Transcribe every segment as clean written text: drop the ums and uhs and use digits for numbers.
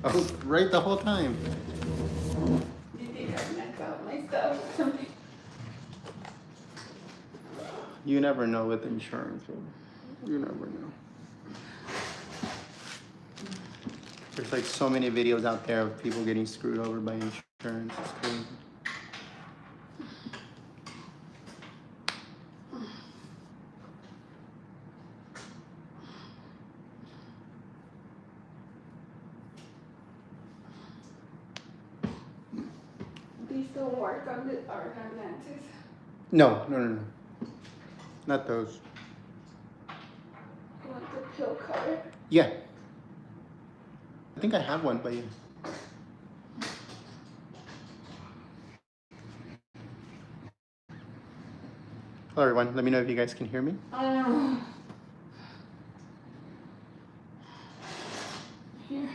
Oh, right the whole time. Do you think I knock out my stuff or something? You never know with insurance. You never know. There's like so many videos out there of people getting screwed over by insurance. It's crazy. These don't work on the organ lenses. No. Not those. You want the pill cover? Yeah. I think I have one, but yeah. Hello everyone, let me know if you guys can hear me. Here.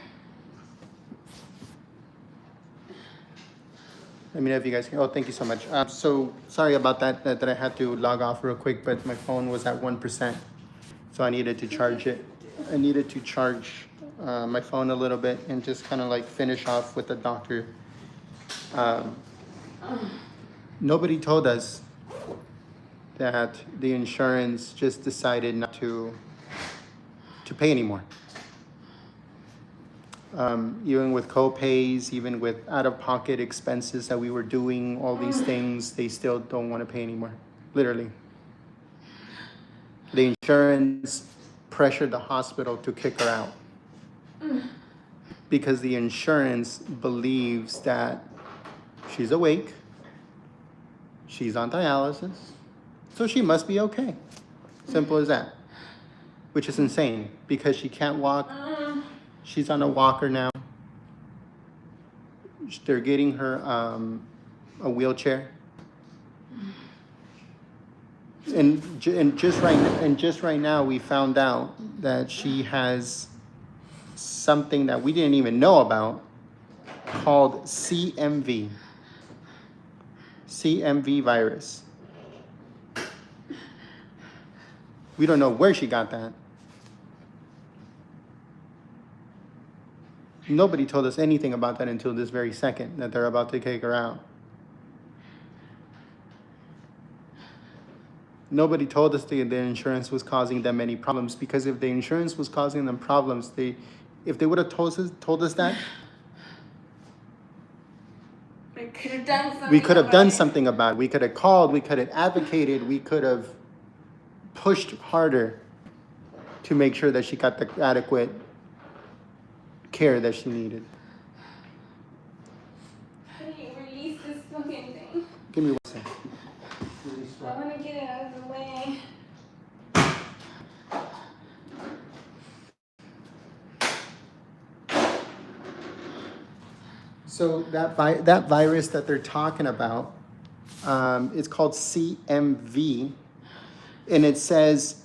Let me know if you guys can. Oh, thank you so much. So sorry about that I had to log off real quick, but my phone was at 1%. So I needed to charge it. I needed to charge my phone a little bit and just kind of like finish off with the doctor. Nobody told us that the insurance just decided not to pay anymore. Even with co-pays, even with out-of-pocket expenses that we were doing, all these things, they still don't want to pay anymore, literally. The insurance pressured the hospital to kick her out because the insurance believes that she's awake, she's on dialysis, so she must be okay. Simple as that. Which is insane because she can't walk. She's on a walker now. They're getting her a wheelchair. And just right now, we found out that she has something that we didn't even know about called CMV. CMV virus. We don't know where she got that. Nobody told us anything about that until this very second, that they're about to kick her out. Nobody told us the insurance was causing them any problems, because if the insurance was causing them problems, if they would have told us that, we could have done something about it. We could have called, we could have advocated, we could have pushed harder to make sure that she got the adequate care that she needed. How do you release this fucking thing? Give me one second. I want to get it out of the way. So that virus that they're talking about, it's called CMV, and it says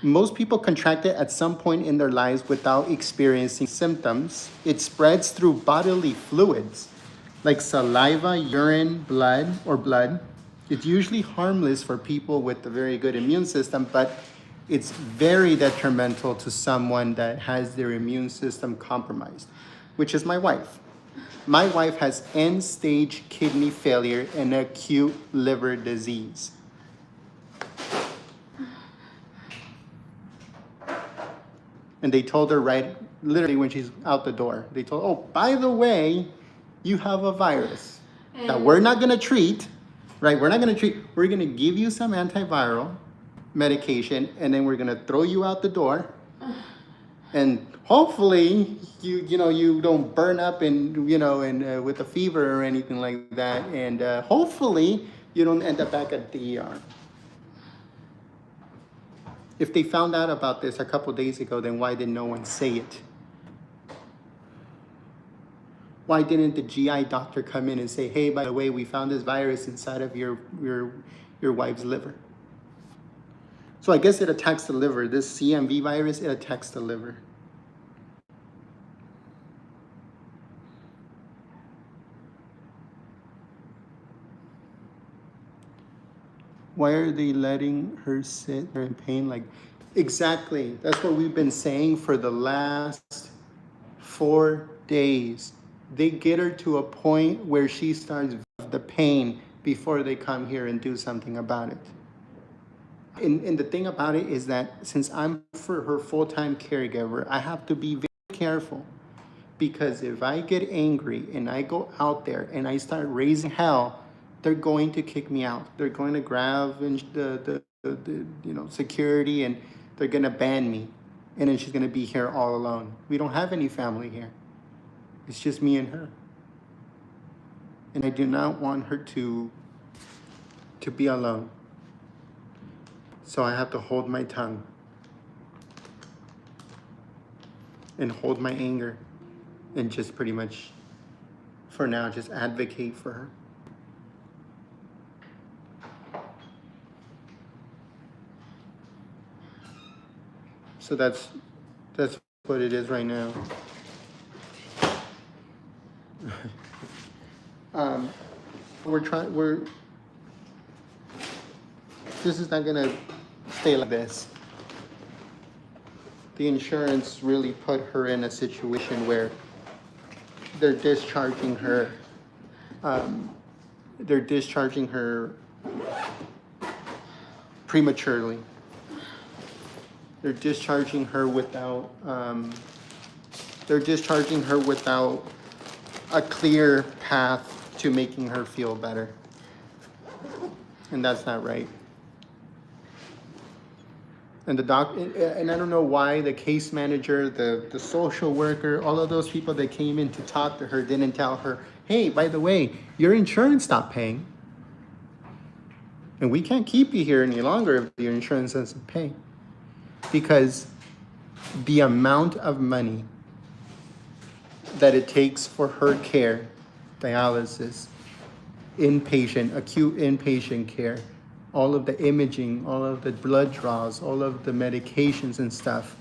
most people contract it at some point in their lives without experiencing symptoms. It spreads through bodily fluids like saliva, urine, blood. It's usually harmless for people with a very good immune system, but it's very detrimental to someone that has their immune system compromised, which is my wife. My wife has end-stage kidney failure and acute liver disease. And they told her literally when she's out the door, they told, oh, by the way, you have a virus that we're not going to treat, right? We're not going to treat. We're going to give you some antiviral medication, and then we're going to throw you out the door. And hopefully you don't burn up and with a fever or anything like that. And hopefully you don't end up back at the ER. If they found out about this a couple days ago, then why did no one say it? Why didn't the GI doctor come in and say, hey, by the way, we found this virus inside of your wife's liver? So I guess it attacks the liver. This CMV virus, it attacks the liver. Why are they letting her sit there in pain? Like, Exactly. That's what we've been saying for the last 4 days. They get her to a point where she starts the pain before they come here and do something about it. And the thing about it is that since I'm for her full-time caregiver, I have to be very careful, because if I get angry and I go out there and I start raising hell, they're going to kick me out. They're going to grab the security, and they're going to ban me. And then she's going to be here all alone. We don't have any family here. It's just me and her. And I do not want her to be alone. So I have to hold my tongue and hold my anger and just pretty much, for now, just advocate for her. So that's what it is right now. This is not gonna stay like this. The insurance really put her in a situation where they're discharging her. They're discharging her prematurely. They're discharging her without. They're discharging her without a clear path to making her feel better, and that's not right. And and I don't know why the case manager, the social worker, all of those people that came in to talk to her didn't tell her, hey, by the way, your insurance stopped paying. And we can't keep you here any longer if your insurance doesn't pay. Because the amount of money that it takes for her care, dialysis, inpatient, acute inpatient care, all of the imaging, all of the blood draws, all of the medications and stuff,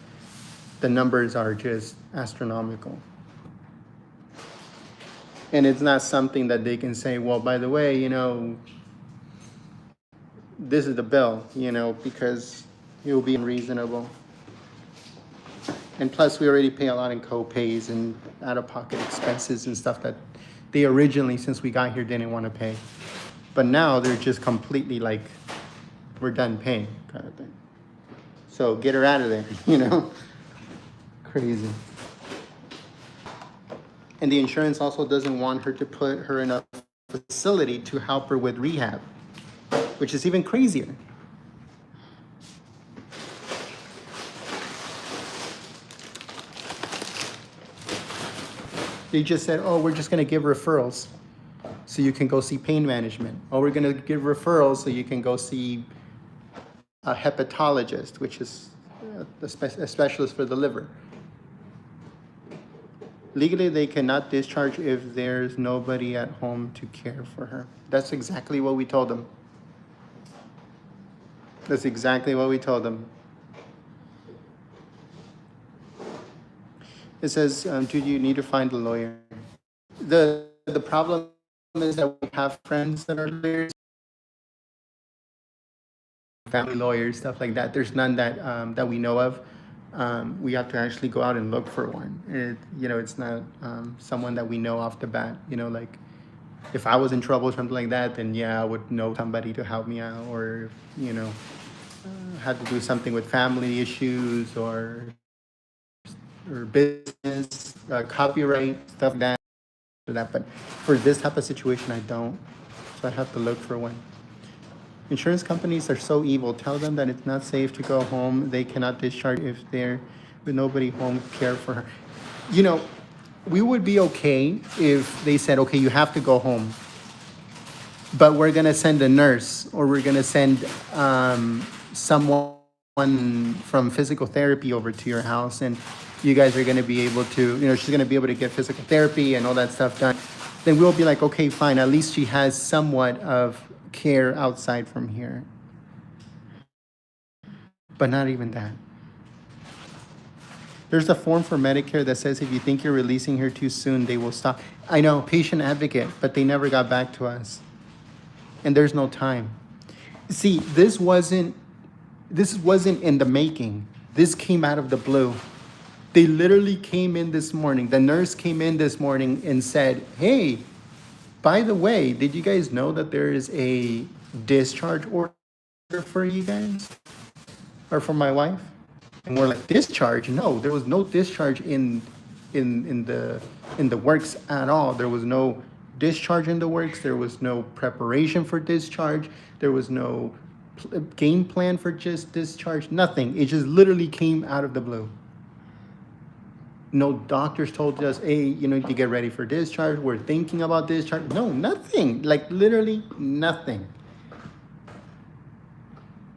the numbers are just astronomical. And it's not something that they can say, well, by the way, this is the bill, because it will be unreasonable. And plus, we already pay a lot in co-pays and out-of-pocket expenses and stuff that they originally, since we got here, didn't want to pay. But now they're just completely like, we're done paying kind of thing. So get her out of there, Crazy. And the insurance also doesn't want her to put her in a facility to help her with rehab, which is even crazier. They just said, oh, we're just going to give referrals so you can go see pain management. Oh, we're going to give referrals so you can go see a hepatologist, which is a specialist for the liver. Legally, they cannot discharge if there's nobody at home to care for her. That's exactly what we told them. That's exactly what we told them. It says, do you need to find a lawyer? The problem is that we have friends that are lawyers, family lawyers, stuff like that. There's none that we know of. We have to actually go out and look for one. It's not someone that we know off the bat. Like if I was in trouble or something like that, then yeah, I would know somebody to help me out, or had to do something with family issues or business, copyright, stuff like that. But for this type of situation, I don't. So I have to look for one. Insurance companies are so evil. Tell them that it's not safe to go home. They cannot discharge if they're with nobody home to care for her. We would be okay if they said, okay, you have to go home, but we're going to send a nurse, or we're going to send someone from physical therapy over to your house, and you guys are going to be able to, she's going to be able to get physical therapy and all that stuff done. Then we'll be like, okay, fine. At least she has somewhat of care outside from here. But not even that. There's a form for Medicare that says if you think you're releasing her too soon, they will stop. I know, patient advocate, but they never got back to us. And there's no time. See, this wasn't This wasn't in the making. This came out of the blue. They literally came in this morning. The nurse came in this morning and said, hey, by the way, did you guys know that there is a discharge order for you guys? Or for my wife? And we're like, discharge? No, there was no discharge in the works at all. There was no discharge in the works. There was no preparation for discharge. There was no game plan for just discharge. Nothing. It just literally came out of the blue. No doctors told us, hey, you need to get ready for discharge. We're thinking about discharge. No, nothing. Like literally nothing.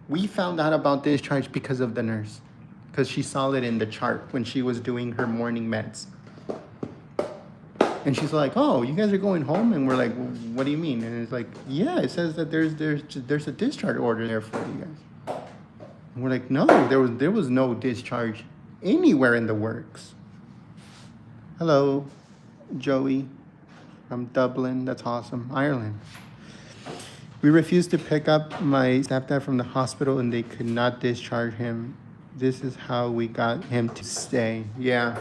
We found out about discharge because of the nurse, because she saw it in the chart when she was doing her morning meds. And she's like, oh, you guys are going home? And we're like, well, what do you mean? And it's like, yeah, it says that there's a discharge order there for you guys. And we're like, no, there was no discharge anywhere in the works. Hello, Joey from Dublin. That's awesome. Ireland. We refused to pick up my stepdad from the hospital and they could not discharge him. This is how we got him to stay. Yeah.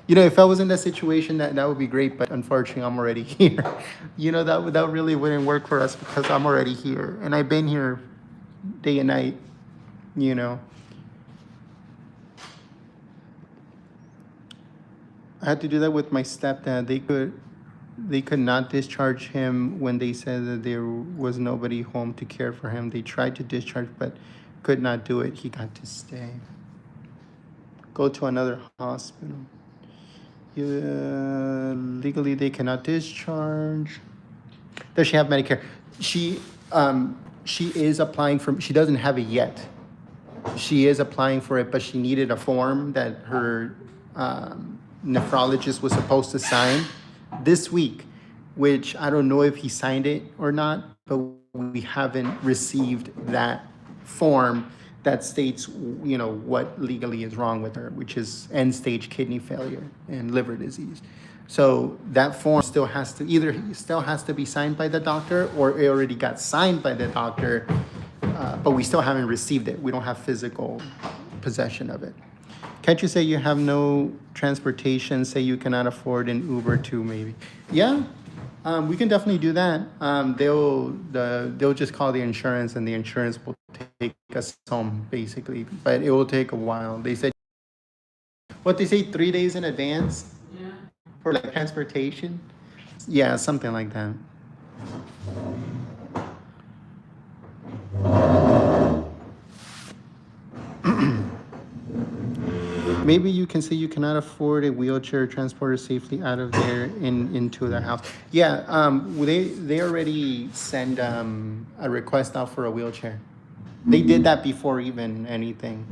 If I was in that situation, that would be great, but unfortunately, I'm already here. That really wouldn't work for us because I'm already here. And I've been here day and night, I had to do that with my stepdad. They could not discharge him when they said that there was nobody home to care for him. They tried to discharge, but could not do it. He got to stay. Go to another hospital. Legally, they cannot discharge. Does she have Medicare? She is applying for. She doesn't have it yet. She is applying for it, but she needed a form that her nephrologist was supposed to sign this week, which I don't know if he signed it or not, but we haven't received that form that states, what legally is wrong with her, which is end-stage kidney failure and liver disease. So that form still has to be signed by the doctor, or it already got signed by the doctor, but we still haven't received it. We don't have physical possession of it. Can't you say you have no transportation, say you cannot afford an Uber too, maybe? Yeah, we can definitely do that. They'll just call the insurance and the insurance will take us home, basically. But it will take a while. They said, 3 days in advance? Yeah. For like transportation? Yeah, something like that. Maybe you can say you cannot afford a wheelchair transporter safely out of there into the house. Yeah, they already send a request out for a wheelchair. They did that before even anything.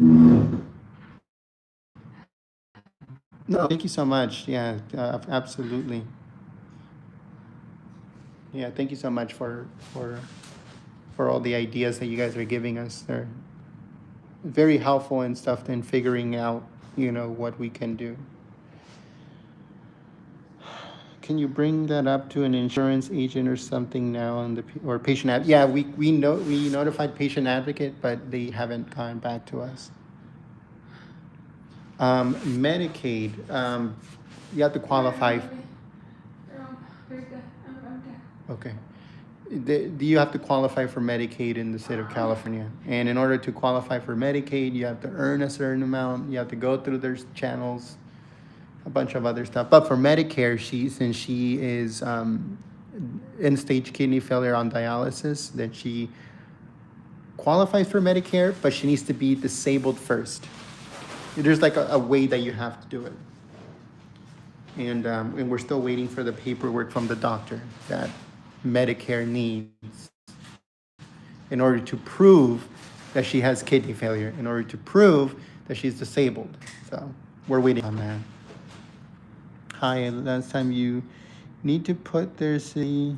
No, thank you so much. Yeah, absolutely. Yeah, thank you so much for all the ideas that you guys are giving us. They're very helpful and stuff in figuring out, what we can do. Can you bring that up to an insurance agent or something now on or patient ad? Yeah, we notified patient advocate, but they haven't gone back to us. Medicaid, you have to qualify. Okay. Do you have to qualify for Medicaid in the state of California? And in order to qualify for Medicaid, you have to earn a certain amount. You have to go through their channels, a bunch of other stuff. But for Medicare, since she is end-stage kidney failure on dialysis, then she qualifies for Medicare, but she needs to be disabled first. There's like a way that you have to do it. And we're still waiting for the paperwork from the doctor that Medicare needs in order to prove that she has kidney failure, in order to prove that she's disabled. So we're waiting on that. Hi, last time you need to put their city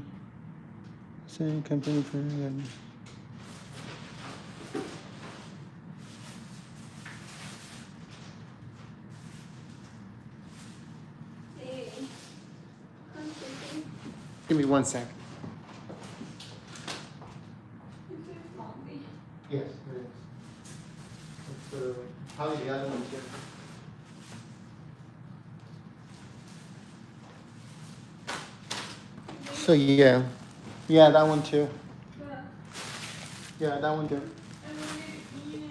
company for Give me 1 sec. Yes. So yeah, that one too. Yeah, that one too.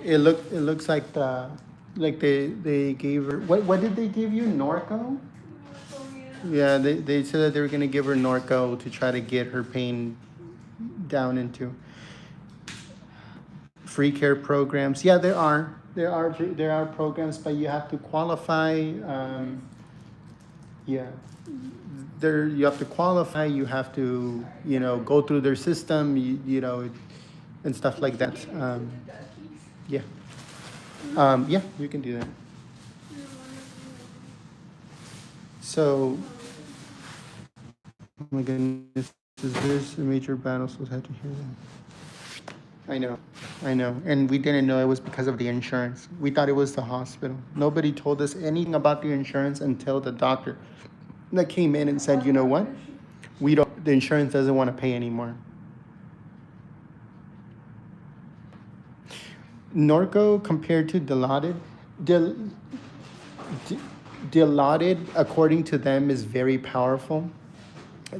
It looks like they gave her what did they give you, Norco? Yeah, they said that they were gonna give her Norco to try to get her pain down into free care programs. Yeah, there are programs, but you have to qualify. Yeah, there you have to qualify. You have to go through their system. And stuff like that. Yeah. Yeah, you can do that. So, oh my goodness, is this a major battle? So I had to hear that. I know. And we didn't know it was because of the insurance. We thought it was the hospital. Nobody told us anything about the insurance until the doctor that came in and said, you know what? The insurance doesn't want to pay anymore. Norco compared to Dilaudid, Dilaudid, according to them, is very powerful.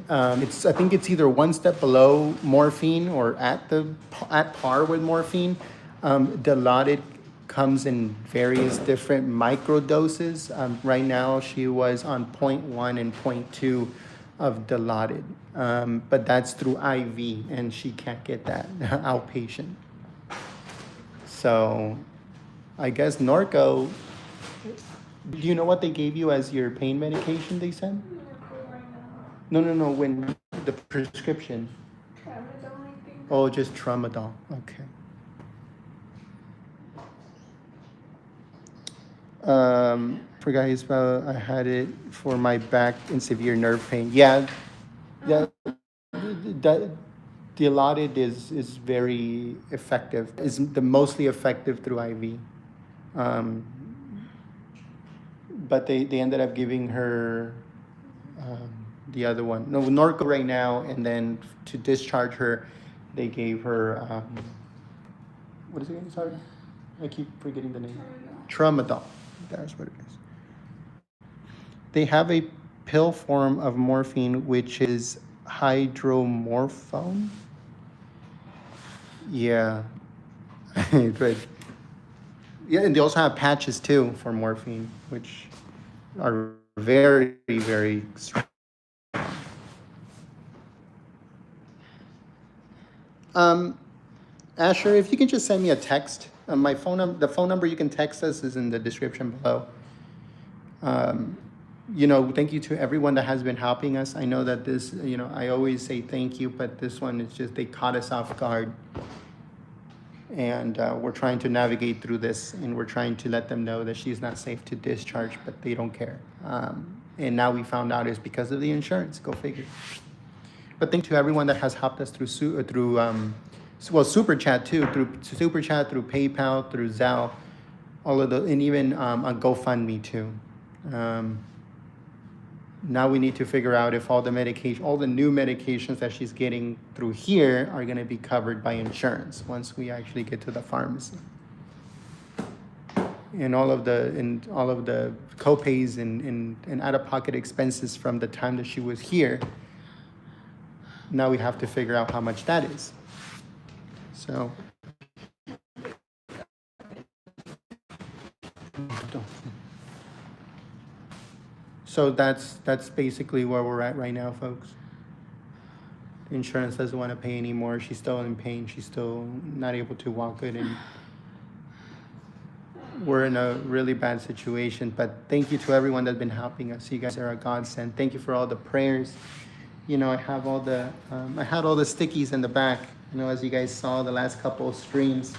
I think it's either one step below morphine or at par with morphine. Dilaudid comes in various different micro doses. Right now, she was on 0.1 and 0.2 of Dilaudid, but that's through IV, and she can't get that outpatient. So, I guess Norco. Do you know what they gave you as your pain medication? They said. No. When the prescription. Tramadol, I think. Oh, just tramadol. Okay. Forgot his spell. I had it for my back and severe nerve pain. Yeah. That Dilaudid is very effective. Is the mostly effective through IV. But they ended up giving her the other one. No, Norco right now, and then to discharge her, they gave her what is it again? Sorry, I keep forgetting the name. Tramadol. That's what it is. They have a pill form of morphine, which is hydromorphone. Yeah. Good. Yeah, and they also have patches too for morphine, which are very, very strong. Asher, if you can just send me a text. The phone number you can text us is in the description below. Thank you to everyone that has been helping us. I know that this, I always say thank you, but this one is just, they caught us off guard. And we're trying to navigate through this, and we're trying to let them know that she's not safe to discharge, but they don't care. And now we found out it's because of the insurance. Go figure. But thank you to everyone that has helped us through Super Chat too, through Super Chat, through PayPal, through Zelle, all of the, and even on GoFundMe too. Now we need to figure out if all the new medications that she's getting through here are going to be covered by insurance once we actually get to the pharmacy. And all of the co-pays and out-of-pocket expenses from the time that she was here. Now we have to figure out how much that is. So that's basically where we're at right now, folks. Insurance doesn't want to pay anymore. She's still in pain. She's still not able to walk good, and we're in a really bad situation. But thank you to everyone that's been helping us. You guys are a godsend. Thank you for all the prayers. I have all the I had all the stickies in the back. As you guys saw the last couple of streams.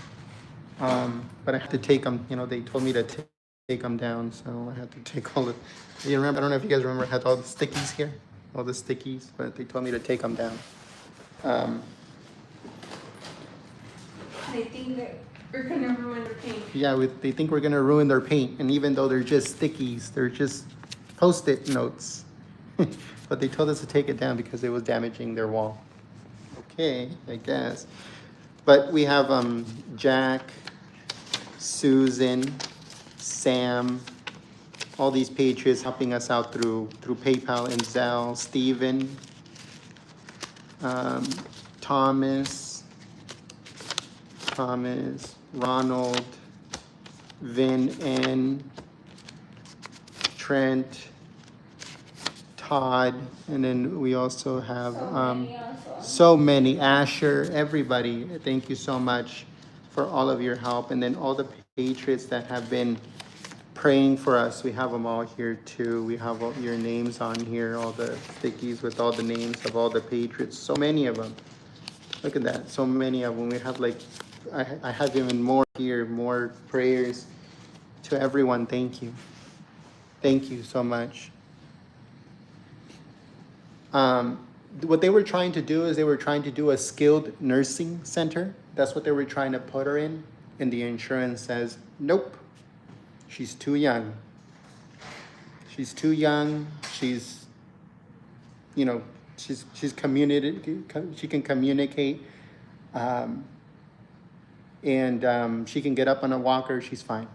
But I had to take them. They told me to take them down, so I had to take all the. You remember? I don't know if you guys remember. I had all the stickies here, but they told me to take them down. They think that we're gonna ruin their paint. Yeah, they think we're gonna ruin their paint, and even though they're just stickies, they're just Post-it notes. But they told us to take it down because it was damaging their wall. Okay, I guess. But we have Jack, Susan, Sam, all these patriots helping us out through PayPal and Zelle, Steven, Thomas, Ronald, Vin N, Trent, Todd, and then we also have so many, Asher, everybody. Thank you so much for all of your help. And then all the patriots that have been praying for us. We have them all here too. We have all your names on here, all the stickies with all the names of all the patriots. So many of them. Look at that. So many of them. We have like, I have even more here, more prayers to everyone. Thank you. Thank you so much. What they were trying to do is they were trying to do a skilled nursing center. That's what they were trying to put her in. And the insurance says, nope. She's too young. She's too young. She's, you know, she's communicated. She can communicate, and she can get up on a walker. She's fine.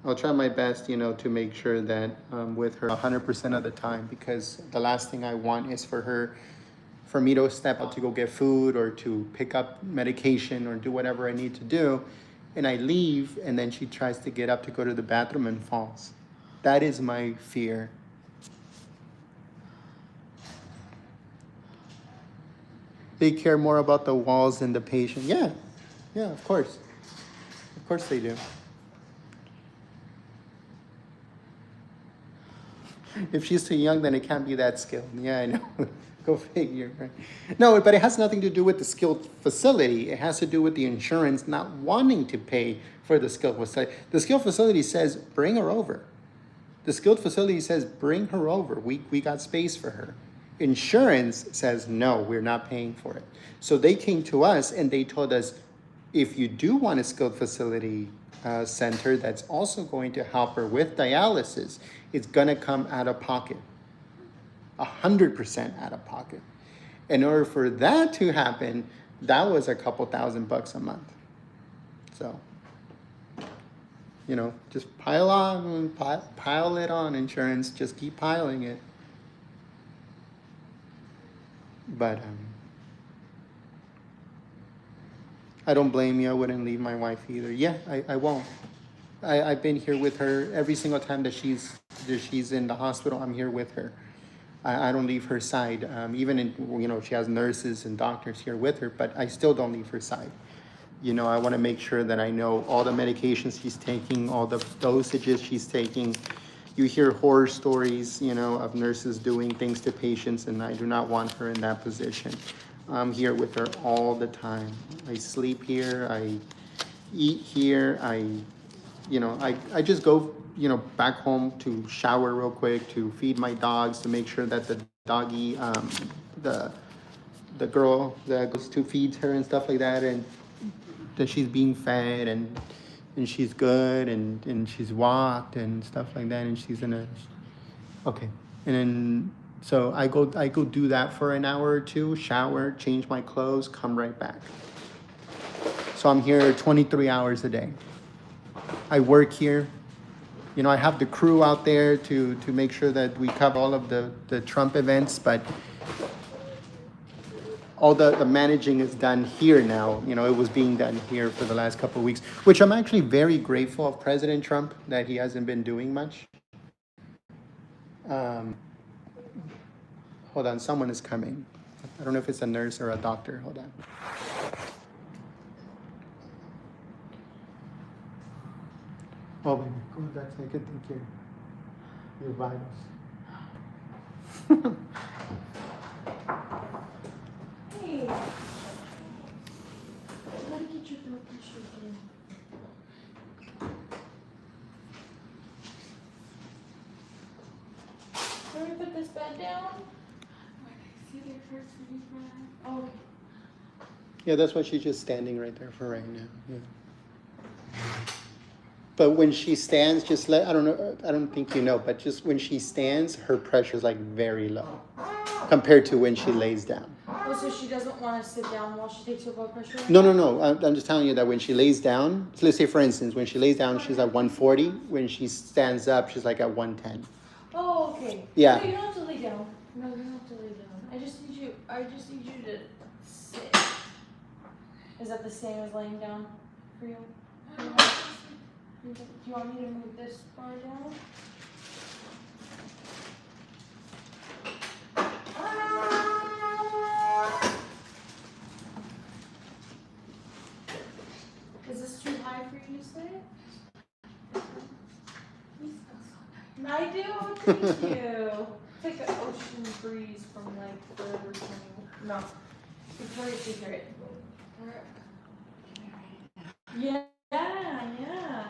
I'll try my best, you know, to make sure that with her 100% of the time, because the last thing I want is for me to step out to go get food or to pick up medication or do whatever I need to do, and I leave, and then she tries to get up to go to the bathroom and falls. That is my fear. They care more about the walls than the patient. Yeah, of course. Of course they do. If she's too young, then it can't be that skilled. Yeah, I know. Go figure, right? No, but it has nothing to do with the skilled facility. It has to do with the insurance not wanting to pay for the skilled facility. The skilled facility says, bring her over. The skilled facility says, bring her over. We got space for her. Insurance says, no, we're not paying for it. So they came to us and they told us, if you do want a skilled facility center that's also going to help her with dialysis, it's going to come out of pocket. 100% out of pocket. In order for that to happen, that was a couple $1,000 a month. So, you know, just pile it on insurance. Just keep piling it. But I don't blame you. I wouldn't leave my wife either. Yeah, I won't. I've been here with her every single time that she's in the hospital. I'm here with her. I don't leave her side. Even in, you know, she has nurses and doctors here with her, but I still don't leave her side. You know, I want to make sure that I know all the medications she's taking, all the dosages she's taking. You hear horror stories, you know, of nurses doing things to patients, and I do not want her in that position. I'm here with her all the time. I sleep here, I eat here, I just go, you know, back home to shower real quick, to feed my dogs, to make sure that the doggy, the girl that goes to feeds her and stuff like that, and that she's being fed and she's good and she's walked and stuff like that, and she's in a, okay. And then, so I go do that for an hour or two, shower, change my clothes, come right back. So I'm here 23 hours a day. I work here. You know, I have the crew out there to make sure that we cover all of the Trump events, but all the managing is done here now. You know, it was being done here for the last couple of weeks, which I'm actually very grateful of President Trump that he hasn't been doing much. Hold on, someone is coming. I don't know if it's a nurse or a doctor. Hold on. Oh, baby, go back so I can take your vitals. Hey, let me get your blood pressure again. Can we put this bed down? See there first for you, oh, okay. Yeah, that's why she's just standing right there for right now. Yeah. But when she stands, just I don't think you know, but just when she stands, her pressure is like very low compared to when she lays down. Oh, so she doesn't want to sit down while she takes her blood pressure? No. I'm just telling you that when she lays down, so let's say for instance, when she lays down, she's at 140. When she stands up, she's like at 110. Oh, okay. Yeah. No, you don't have to lay down. No, you don't have to lay down. I just need you to sit. Is that the same as laying down for you? Do you want me to move this bar down? Is this too high for you to sit? I do, thank you. It's like an ocean breeze from like Forever 20. No, Victoria's Secret. Yeah, yeah.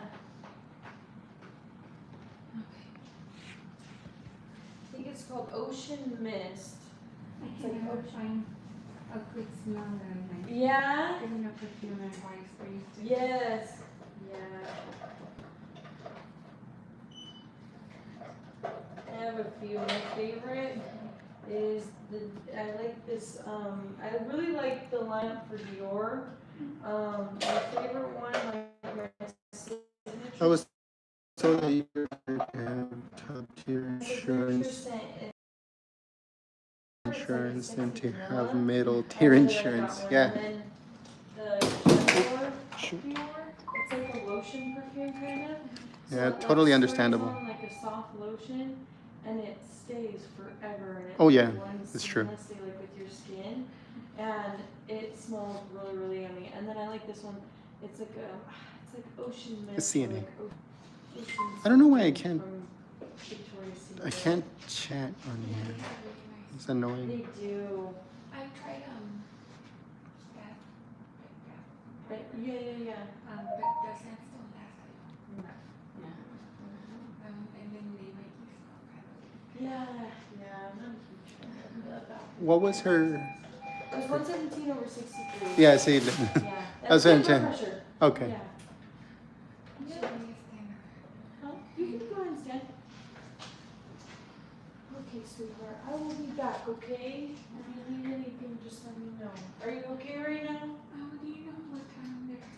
I think it's called Ocean Mist. I can never find a good smell that I like. Yeah? Giving a perfume and body sprays. Yes. Yeah. I have a few. My favorite is I like this, I really like the lineup for Dior. My favorite one, my signature. I was told that you're top tier insurance and to have middle tier insurance. Yeah. And then the Dior, it's like a lotion perfume kind of. Yeah, So totally it understandable. sprays on like a soft lotion, and it stays forever. And it Oh, yeah, blends it's true. seamlessly, like with your skin, and it smells really, really yummy. And then I like this one. It's like ocean mist. It's CNA. Like ocean I don't know why I something can't. from Victoria's Secret. I can't chat on here. It's annoying. They do. I tried Right? Yeah. but the scents don't last that long. And then they make you smell kind of. Yeah. I'm not a huge fan of that. What was her? It was 117 over 63. Yeah, see. Yeah. That's good 110. blood pressure. Okay. Yeah. Huh? You can go and stand. Okay, sweetheart. I will be back, okay? If you need anything, just let me know. Are you okay right now? Do you know what time they're?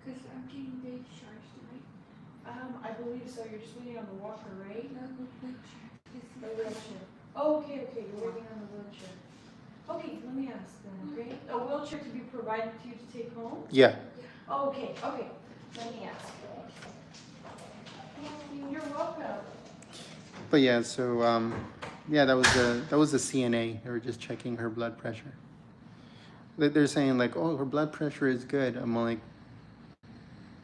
Because I'm getting discharged, right? I believe so. You're just waiting on the walker, right? No, the wheelchair. The wheelchair. Oh, okay. You're waiting on the wheelchair. Okay, let me ask then, okay? A wheelchair to be provided to you to take home? Yeah. Oh, okay. Let me ask. You're welcome. But yeah, so yeah, that was the CNA. They were just checking her blood pressure. They're saying like, oh, her blood pressure is good. I'm like,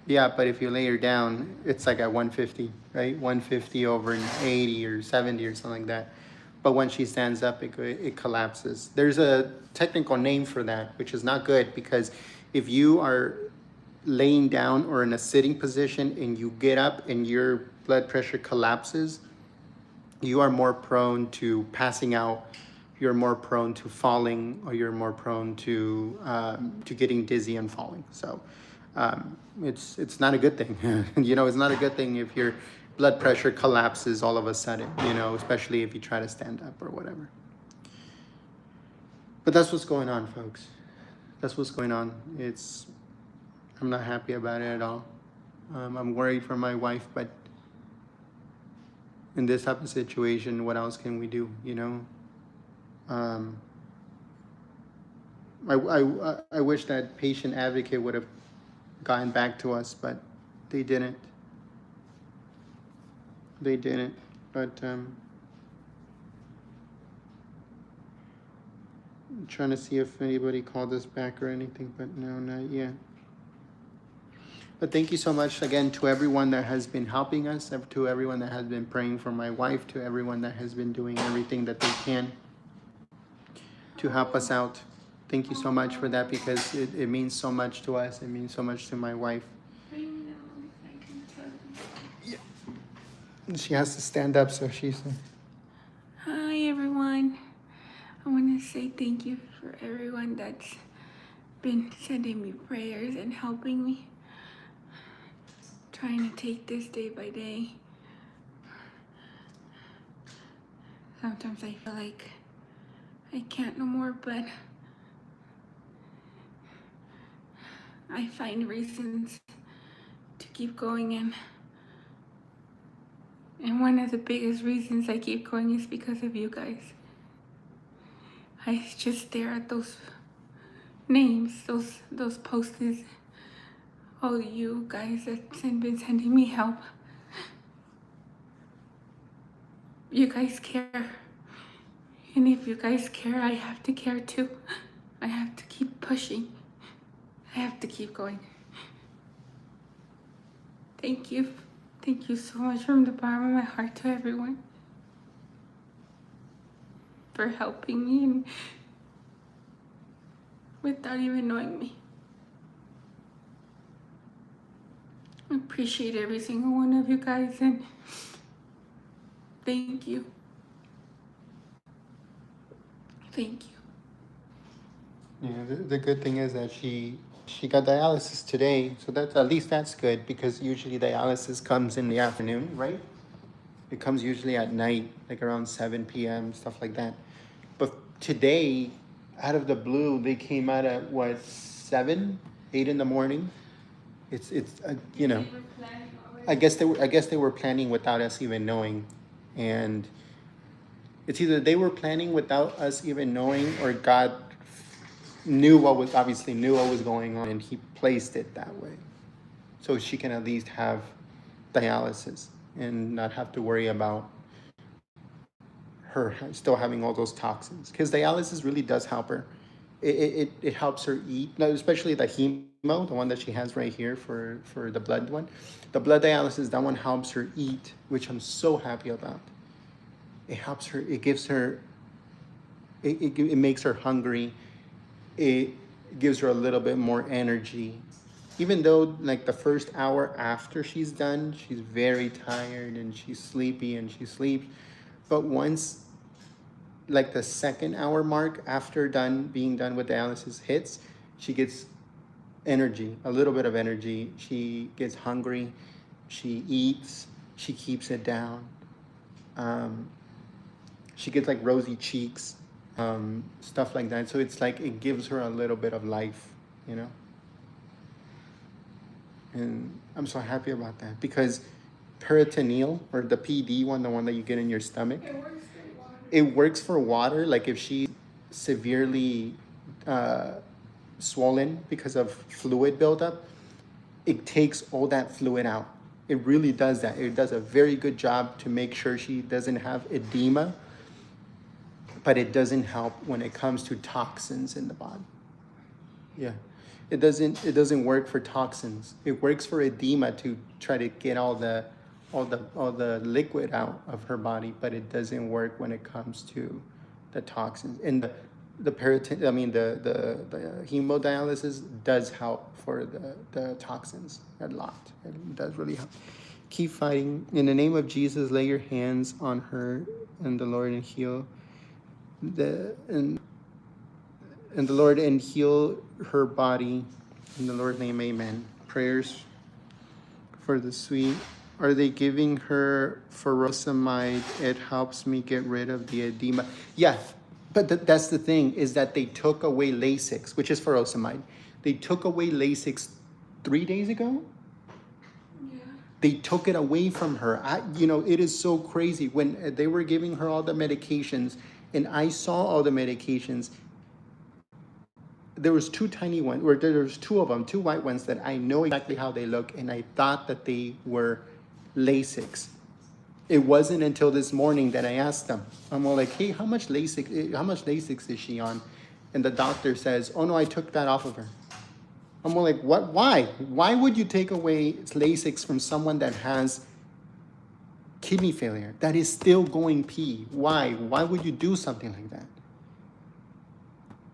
yeah, but if you lay her down, it's like at 150, right? 150 over an 80 or 70 or something like that. But when she stands up, it collapses. There's a technical name for that, which is not good, because if you are laying down or in a sitting position and you get up and your blood pressure collapses, you are more prone to passing out, you're more prone to falling, or you're more prone to getting dizzy and falling. So it's not a good thing. It's not a good thing if your blood pressure collapses all of a sudden, especially if you try to stand up or whatever. But that's what's going on, folks. That's what's going on. I'm not happy about it at all. I'm worried for my wife, but in this type of situation, what else can we do, I wish that patient advocate would have gotten back to us, but they didn't. But I'm trying to see if anybody called us back or anything, but no, not yet. But thank you so much again to everyone that has been helping us, to everyone that has been praying for my wife, to everyone that has been doing everything that they can to help us out. Thank you so much for that, because it means so much to us. It means so much to my wife. I know, I can tell you. She has to stand up, so she's... Hi, everyone. I want to say thank you for everyone that's been sending me prayers and helping me. Trying to take this day by day. Sometimes I feel like I can't no more, but I find reasons to keep going, and And one of the biggest reasons I keep going is because of you guys. I just stare at those names, those posters. All you guys that's been sending me help. You guys care. And if you guys care, I have to care too. I have to keep pushing. I have to keep going. Thank you. Thank you so much from the bottom of my heart to everyone for helping me and without even knowing me. I appreciate every single one of you guys and thank you. Thank you. Yeah, the good thing is that she got dialysis today, so that's at least that's good because usually dialysis comes in the afternoon, right? It comes usually at night, like around 7 p.m., stuff like that. But today, out of the blue, they came out at what, 7, 8 in the morning. It's you know, I guess they were planning without us even knowing, and it's either they were planning without us even knowing, or God knew what was going on, and He placed it that way, so she can at least have dialysis and not have to worry about her still having all those toxins. Because dialysis really does help her. It helps her eat, especially the hemo, the one that she has right here for the blood one. The blood dialysis, that one helps her eat, which I'm so happy about. It helps her, it gives her, it makes her hungry. It gives her a little bit more energy. Even though like the first hour after she's done, she's very tired and she's sleepy and she sleeps. But once like the second hour mark after being done with dialysis hits, she gets energy, a little bit of energy. She gets hungry, she eats, she keeps it down. She gets like rosy cheeks, stuff like that. So it's like it gives her a little bit of life, you know? And I'm so happy about that because peritoneal, or the PD one, the one that you get in your stomach, it works for water. Like if she's severely swollen because of fluid buildup, it takes all that fluid out. It really does that. It does a very good job to make sure she doesn't have edema, but it doesn't help when it comes to toxins in the body. Yeah. It doesn't work for toxins. It works for edema to try to get all the liquid out of her body, but it doesn't work when it comes to the toxins. And the hemodialysis does help for the toxins a lot. It does really help. Keep fighting. In the name of Jesus, lay your hands on her and the Lord and heal and the Lord and heal her body. In the Lord's name, amen. Prayers for the sweet. Are they giving her furosemide? It helps me get rid of the edema. Yeah, but that's the thing, is that they took away Lasix, which is furosemide. They took away Lasix 3 days ago. Yeah. They took it away from her. It is so crazy. When they were giving her all the medications, and I saw all the medications, there was 2 tiny ones, or there was 2 of them, 2 white ones that I know exactly how they look, and I thought that they were Lasix. It wasn't until this morning that I asked them. I'm all like, hey, how much Lasix is she on? And the doctor says, oh no, I took that off of her. I'm all like, what? Why? Why would you take away Lasix from someone that has kidney failure, that is still going pee? Why? Why would you do something like that?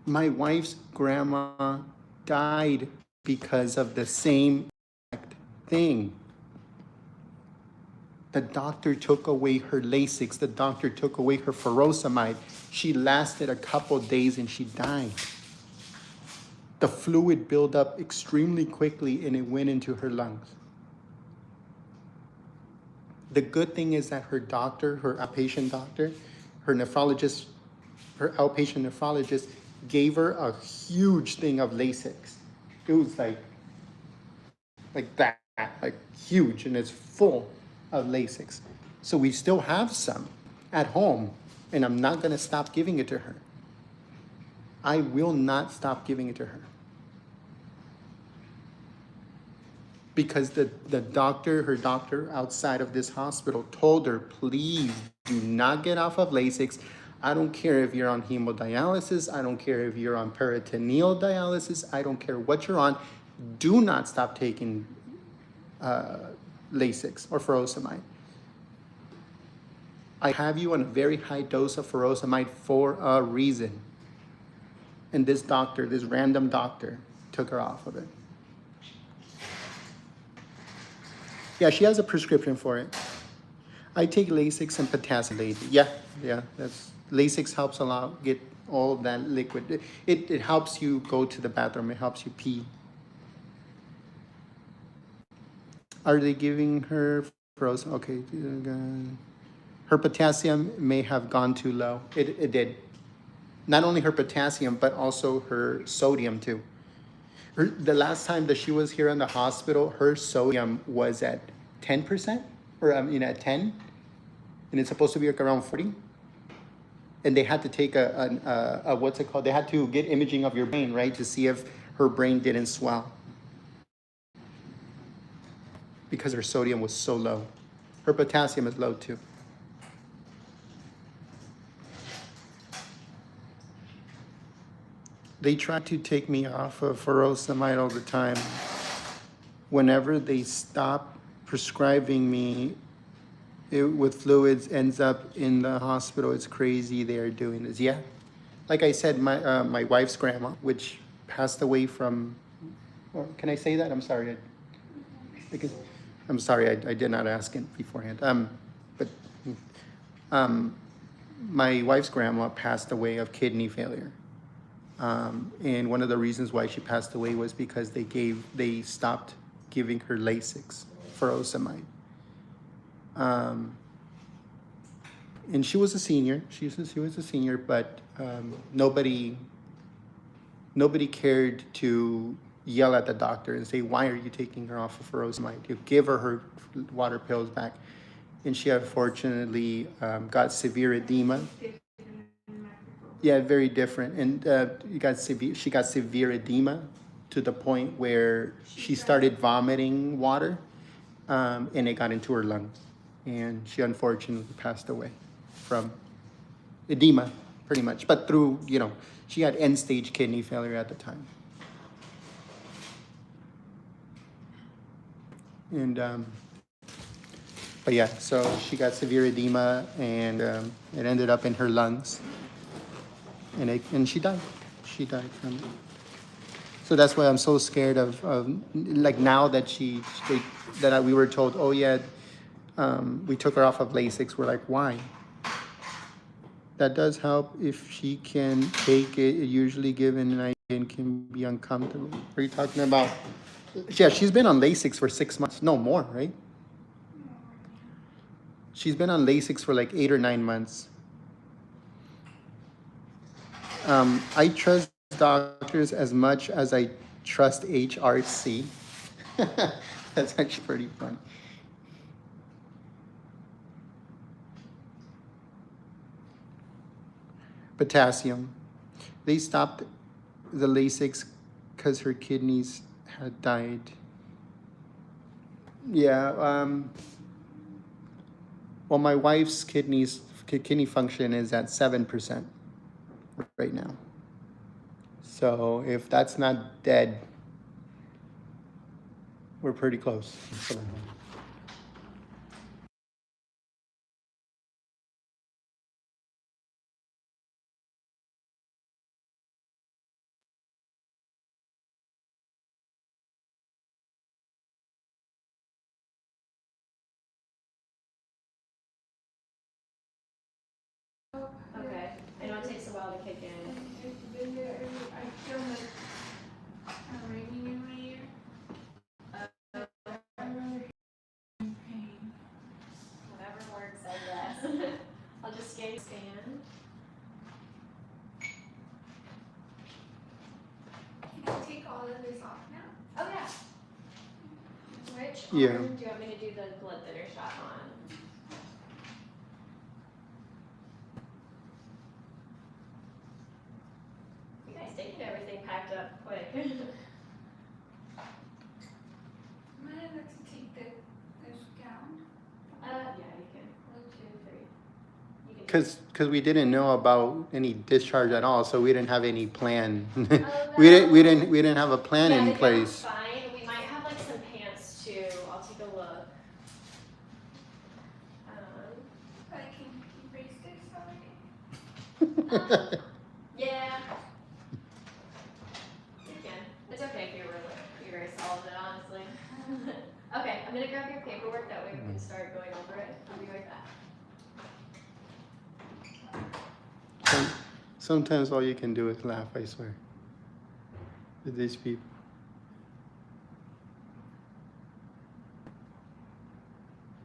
My wife's grandma died because of the same thing. The doctor took away her Lasix. The doctor took away her furosemide. She lasted a couple days and she died. The fluid built up extremely quickly and it went into her lungs. The good thing is that her doctor, her outpatient doctor, her nephrologist, her outpatient nephrologist gave her a huge thing of Lasix. It was like that, like huge, and it's full of Lasix. So we still have some at home, and I'm not going to stop giving it to her. I will not stop giving it to her. Because the doctor, her doctor outside of this hospital told her, please do not get off of Lasix. I don't care if you're on hemodialysis. I don't care if you're on peritoneal dialysis. I don't care what you're on. Do not stop taking Lasix or furosemide. I have you on a very high dose of furosemide for a reason. And this doctor, this random doctor, took her off of it. Yeah, she has a prescription for it. I take Lasix and potassium. Yeah, that's Lasix helps a lot get all of that liquid. It helps you go to the bathroom. It helps you pee. Are they giving her frozen? Okay. Her potassium may have gone too low. It did. Not only her potassium, but also her sodium too. The last time that she was here in the hospital, her sodium was at 10%, or at 10, and it's supposed to be like around 40. And they had to take a what's it called? They had to get imaging of your brain, right, to see if her brain didn't swell because her sodium was so low. Her potassium is low too. They try to take me off of furosemide all the time. Whenever they stop prescribing me with fluids, ends up in the hospital. It's crazy they are doing this. Yeah, like I said, my wife's grandma, which passed away from. Or can I say that? I'm sorry. I'm sorry. I did not ask it beforehand. But my wife's grandma passed away of kidney failure. And one of the reasons why she passed away was because they stopped giving her Lasix, furosemide. And she was a senior. She was a senior, but nobody cared to yell at the doctor and say, "Why are you taking her off of furosemide?" You give her water pills back, and she unfortunately got severe edema. Yeah, very different. And she got severe edema to the point where she started vomiting water, and it got into her lungs. And she unfortunately passed away from edema, pretty much. But through, she had end-stage kidney failure at the time. And, but yeah, so she got severe edema, and it ended up in her lungs. And she died. She died from it. So that's why I'm so scared of like now that we were told, oh yeah, we took her off of Lasix. We're like, why? That does help if she can take it. Usually given an idea and can be uncomfortable. Are you talking about? Yeah, she's been on Lasix for 6 months. No more, right? She's been on Lasix for like 8 or 9 months. I trust doctors as much as I trust HRC. That's actually pretty fun. Potassium. They stopped the Lasix because her kidneys had died. Yeah. Well, my wife's kidney function is at 7% right now. So if that's not dead, we're pretty close. Okay. I know it takes a while to kick in. I feel like a ringing in my ear. Whatever works, I guess. I'll just get you stand. Can I take all of this off now? Oh yeah. Which Yeah. arm do you want me to do the blood thinner shot on? Am I allowed to take this gown? Yeah, you can. 1, 2, 3. You can. Because we didn't know about any discharge at all, so we didn't have any plan. Oh, we no. didn't have a plan Yeah, in the gown's place. fine. We might have like some pants too. I'll take a look. I can erase this already. Yeah. You can. It's okay if you erase all of it, honestly. Okay, I'm gonna grab your paperwork. That way we can start going over it. I'll be right back. Sometimes all you can do is laugh, I swear. With these people.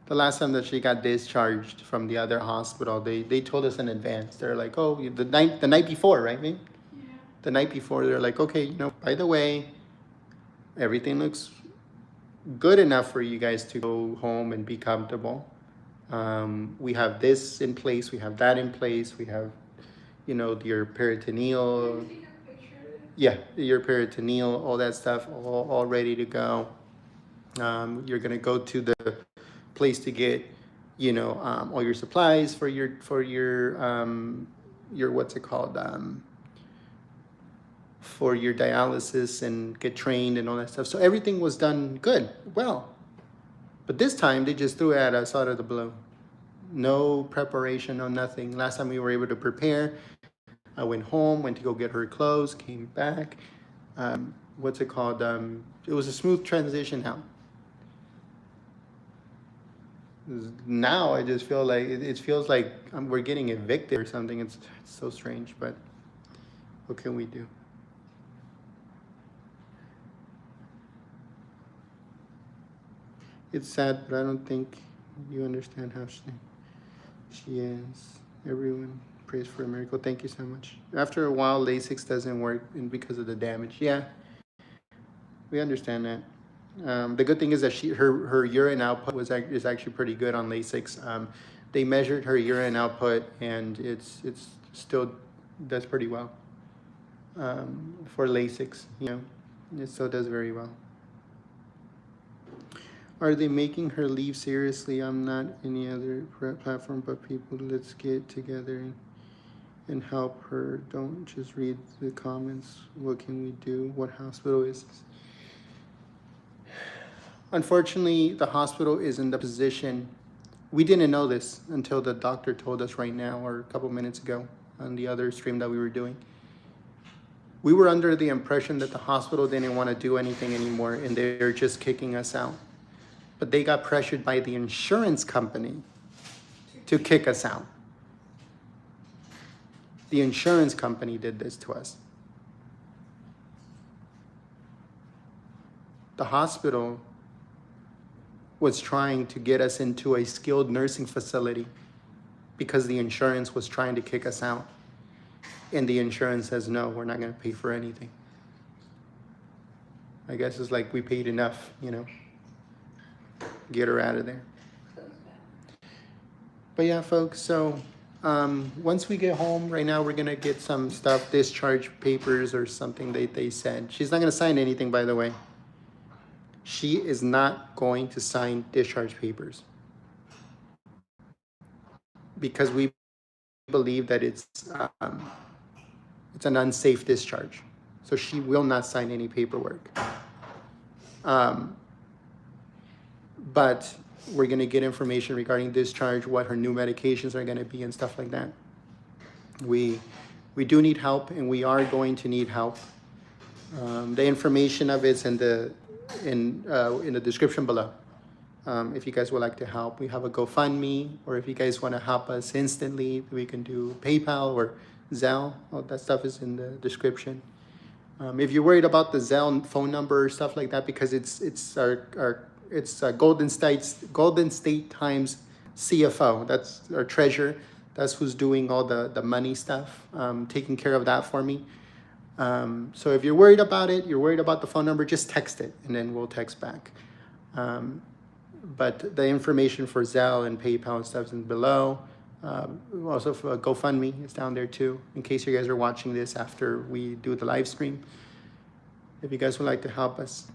The last time that she got discharged from the other hospital, they told us in advance. They're like, oh, the night before, right, babe? Yeah. The night before, they're like, okay, by the way, everything looks good enough for you guys to go home and be comfortable. We have this in place, we have that in place, we have, your peritoneal, yeah, your peritoneal, all that stuff, all ready to go. You're gonna go to the place to get, all your supplies for your what's it called, for your dialysis and get trained and all that stuff. So everything was done good, well. But this time they just threw it at us out of the blue. No preparation, no nothing. Last time we were able to prepare, I went home, went to go get her clothes, came back. What's it called? It was a smooth transition out. Now I just feel like it feels like we're getting evicted or something. It's so strange, but what can we do? It's sad, but I don't think you understand how she is. Everyone prays for a miracle. Thank you so much. After a while, Lasix doesn't work, and because of the damage. Yeah, we understand that. The good thing is that her urine output is actually pretty good on Lasix. They measured her urine output, and it's still does pretty well. For Lasix, it still does very well. Are they making her leave? Seriously, I'm not any other platform, but people, let's get together and help her. Don't just read the comments. What can we do? What hospital is this? Unfortunately, the hospital is in the position, we didn't know this until the doctor told us right now or a couple minutes ago on the other stream that we were doing. We were under the impression that the hospital didn't want to do anything anymore and they're just kicking us out. But they got pressured by the insurance company to kick us out. The insurance company did this to us. The hospital was trying to get us into a skilled nursing facility because the insurance was trying to kick us out. And the insurance says, no, we're not going to pay for anything. I guess it's like we paid enough, Get her out of there. But yeah, folks, so once we get home, right now we're going to get some stuff, discharge papers or something they said. She's not going to sign anything, by the way. She is not going to sign discharge papers because we believe that it's an unsafe discharge. So she will not sign any paperwork. But we're going to get information regarding discharge, what her new medications are going to be and stuff like that. We do need help, and we are going to need help. The information of it's in the description below. If you guys would like to help, we have a GoFundMe, or if you guys want to help us instantly, we can do PayPal or Zelle. All that stuff is in the description. If you're worried about the Zelle phone number or stuff like that, because it's Golden State Times CFO. That's our treasurer. That's who's doing all the money stuff, taking care of that for me. So if you're worried about it, you're worried about the phone number, just text it, and then we'll text back. But the information for Zelle and PayPal and stuff is below. Also for GoFundMe is down there too, in case you guys are watching this after we do the live stream. if you guys would like to help us.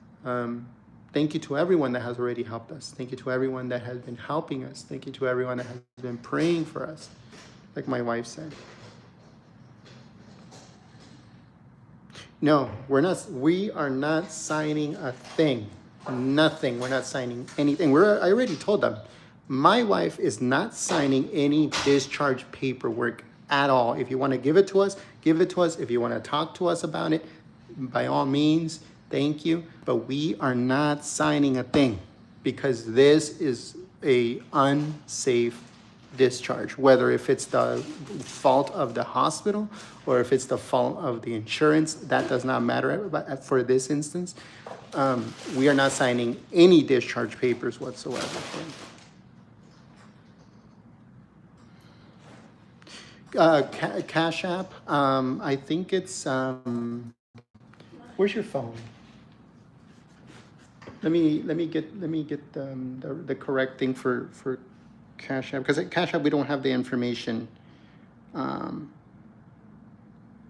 Thank you to everyone that has already helped us. Thank you to everyone that has been helping us. Thank you to everyone that has been praying for us, like my wife said. No, we are not signing a thing. Nothing. We're not signing anything. I already told them. My wife is not signing any discharge paperwork at all. If you want to give it to us, give it to us. If you want to talk to us about it, by all means, thank you. But we are not signing a thing because this is a unsafe discharge, whether if it's the fault of the hospital or if it's the fault of the insurance, that does not matter. But for this instance, we are not signing any discharge papers whatsoever. Cash App, I think it's, where's your phone? Let me get the correct thing for Cash App, because at Cash App we don't have the information.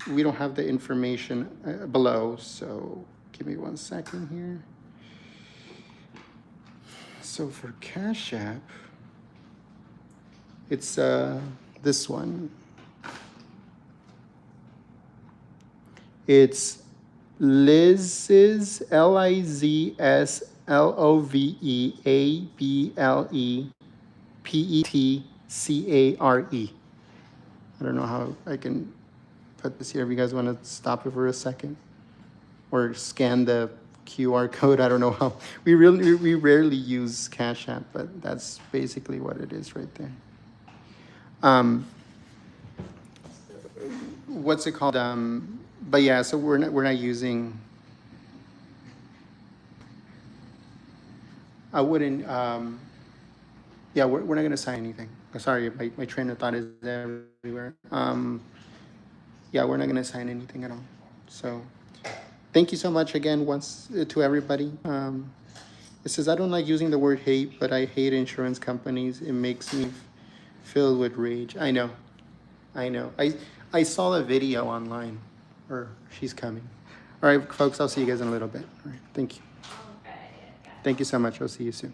We don't have the information below, so give me 1 second here. So for Cash App, it's this one. It's Liz's LIZSLOVEABLEPETCARE. I don't know how I can put this here. If you guys want to stop it for a second or scan the QR code, I don't know how. We rarely use Cash App, but that's basically what it is right there. What's it called? But yeah, so we're not using. I wouldn't. Yeah, we're not gonna sign anything. Sorry, my train of thought is everywhere. Yeah, we're not gonna sign anything at all. So, thank you so much again once to everybody. It says I don't like using the word hate, but I hate insurance companies. It makes me filled with rage. I know. I saw a video online, or she's coming. All right, folks, I'll see you guys in a little bit. All right, thank you. Thank you so much. I'll see you soon.